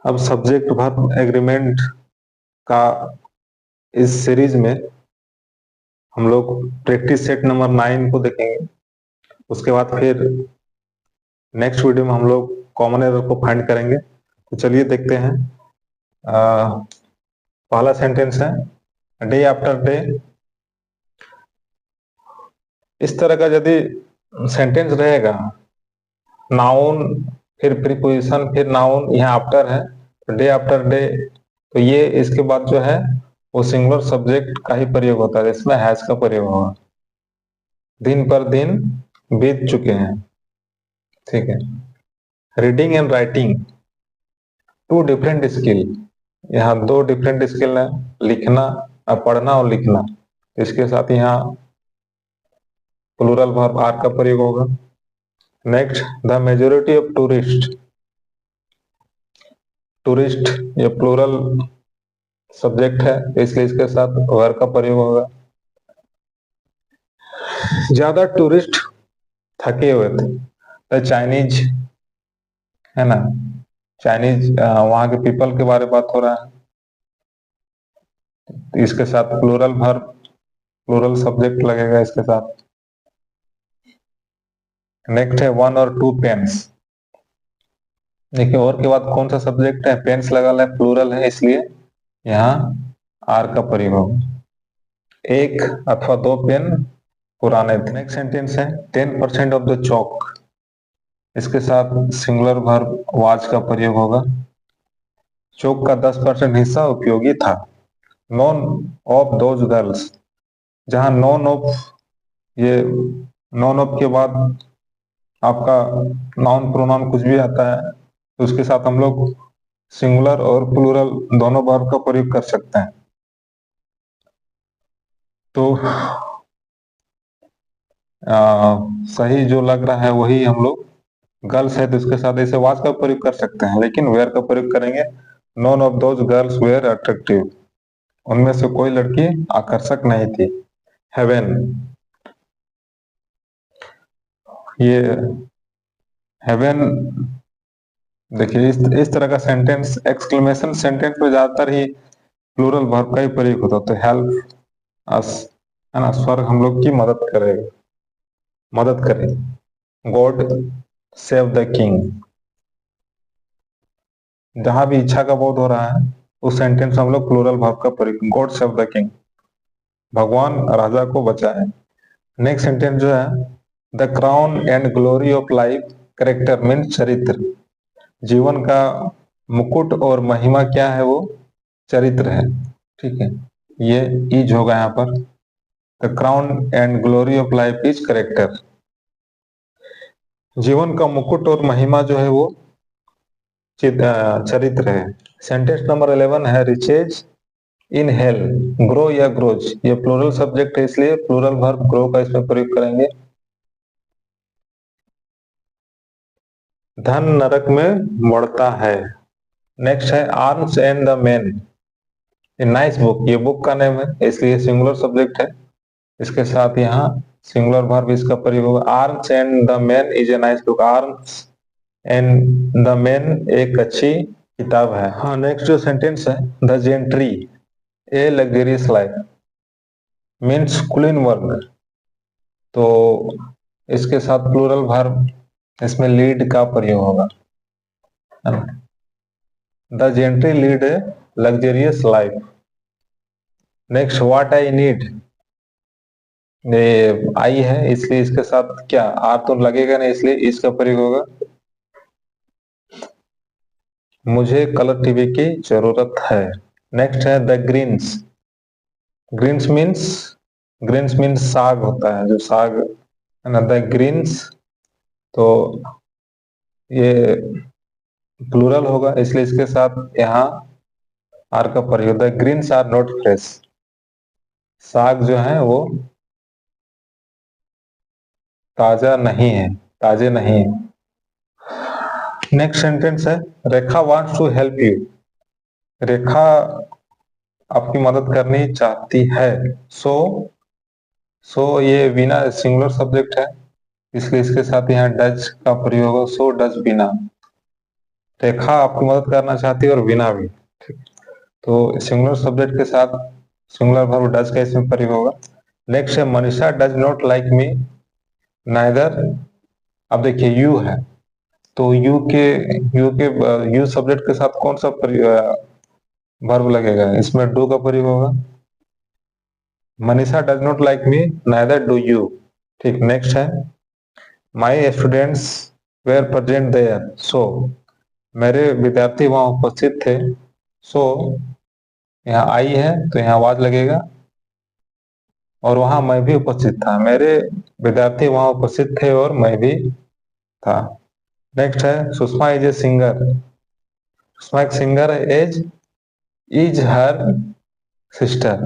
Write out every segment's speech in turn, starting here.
अब subject verb agreement का इस सीरीज में हम लोग प्रैक्टिस सेट नंबर 9 को देखेंगे। उसके बाद फिर नेक्स्ट वीडियो में हम लोग कॉमन एरर को फाइंड करेंगे। तो चलिए देखते हैं। पहला सेंटेंस है डे आफ्टर डे। इस तरह का यदि सेंटेंस रहेगा, नाउन फिर प्रीपोजिशन फिर नाउन, यहाँ आफ्टर है तो डे आफ्टर डे, तो ये इसके बाद जो है वो सिंगुलर सब्जेक्ट का ही प्रयोग होता है, इसमें हैज का प्रयोग होगा। दिन पर दिन बीत चुके हैं, ठीक है। Reading and writing two different skill, यहाँ दो डिफरेंट स्किल है, लिखना, पढ़ना और लिखना। इसके साथ यहाँ प्लूरल वर्ब आर का प्रयोग होगा। Next, the majority of tourist, tourist ये प्लूरल सब्जेक्ट है, इसलिए इसके साथ वर्ब का प्रयोग होगा। ज्यादा टूरिस्ट थके हुए थे, द चाइनीज, है ना, चाइनीज वहां के पीपल के बारे में बात हो रहा है, इसके साथ प्लूरल वर्ब प्लूरल सब्जेक्ट लगेगा इसके साथ। नेक्स्ट है वन और टू पेन्स। देखिए और के बाद कौन सा सब्जेक्ट है, पेन्स लगा है, प्लूरल है, इसलिए यहाँ आर का प्रयोग होगा। एक अथवा दो पेन पुराने थे। नेक्स्ट सेंटेंस है 10% ऑफ द चौक, इसके साथ सिंगुलर वर्ब वाज का प्रयोग होगा। चौक का 10% हिस्सा उपयोगी था। नॉन ऑफ दोज गर्ल्स, जहां नॉन ऑफ, ये नॉन ऑफ के बाद आपका नाउन प्रोनाउन कुछ भी आता है तो उसके साथ हम लोग सिंगुलर और प्लूरल दोनों वर्ब का प्रयोग कर सकते हैं। तो सही जो लग रहा है वही हम लोग, गर्ल्स है तो इसके साथ ऐसे वाज का प्रयोग कर सकते हैं, लेकिन वेयर का प्रयोग करेंगे। None of those girls were attractive, उनमें से कोई लड़की आकर्षक नहीं थी। हेवन, ये हेवन, देखिए इस तरह का सेंटेंस एक्सक्लेमेशन सेंटेंस में ज्यादातर ही प्लूरल वर्ब का ही प्रयोग होता है। तो हेल्प अस, है ना, स्वर्ग हम लोग की मदद करेगा, मदद करे। गॉड सेव द किंग, जहां भी इच्छा का बोध हो रहा है उस सेंटेंस हम लोग प्लूरल वर्ब का प्रयोग, गॉड सेव द किंग, भगवान राजा को बचाए। नेक्स्ट सेंटेंस जो है the crown and glory of life character means चरित्र, जीवन का मुकुट और महिमा क्या है, वो चरित्र है, ठीक है। ये इज होगा यहाँ पर, the crown and glory of life is character, जीवन का मुकुट और महिमा जो है वो चरित्र है। सेंटेंस नंबर 11 है रिचेज इन हेल, ग्रो या ग्रोज, ये प्लूरल सब्जेक्ट है इसलिए प्लूरल वर्ब ग्रो का इसमें प्रयोग करेंगे। धन नरक में बढ़ता है। नेक्स्ट है arms and the man, nice book, ये बुक का नेम है इसलिए सिंगुलर सब्जेक्ट है, इसके साथ यहाँ सिंगुलर वर्ब इसका प्रयोग होगा। Arms and the man is a nice book, arms and the man एक अच्छी किताब है। हाँ, नेक्स्ट जो सेंटेंस है the gentry A luxurious life means clean work, तो इसके साथ प्लूरल वर्ब इसमें लीड का प्रयोग होगा, है ना। The gentry lead A luxurious life. Next what I need, ये आई है इसलिए इसके साथ क्या आर तो लगेगा नहीं, इसलिए इसका प्रयोग होगा। मुझे कलर टीवी की जरूरत है। नेक्स्ट है the greens, greens means, greens means साग होता है, जो साग है ना, द ग्रीन्स, तो ये प्लूरल होगा इसलिए इसके साथ यहाँ आर का प्रयोग, the greens are not fresh, साग जो है वो ताजा नहीं है, ताजे नहीं है। नेक्स्ट सेंटेंस है रेखा वांट्स टू हेल्प यू, रेखा आपकी मदद करनी चाहती है। सो ये बिना सिंगुलर सब्जेक्ट है इसलिए इसके साथ यहाँ डज का प्रयोग होगा, सो डज बिना। रेखा आपकी मदद करना चाहती है और वीणा भी। ठीक, तो सिंगुलर सब्जेक्ट के साथ सिंगुलर वर्ब डज का इसमें प्रयोग होगा। नेक्स्ट है Manisha does not like me neither. अब देखिए यू है, तो यू सब्जेक्ट के साथ कौन सा वर्ब लगेगा, इसमें डू का प्रयोग होगा। Manisha does not like me neither do you. ठीक, नेक्स्ट है my students were present there so. मेरे विद्यार्थी वहां उपस्थित थे। सो यहाँ आई है तो यहाँ आवाज लगेगा, और वहां मैं भी उपस्थित था, मेरे विद्यार्थी वहां उपस्थित थे और मैं भी था। नेक्स्ट है Sushma is a singer. Sushma एक सिंगर है। एज इज हर सिस्टर,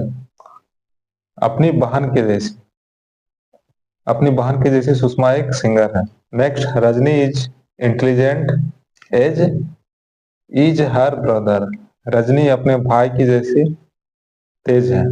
अपनी बहन के जैसी, अपनी बहन के जैसी सुषमा एक सिंगर है। Next Rajni is intelligent. As is her brother, Rajni अपने भाई की जैसी तेज है।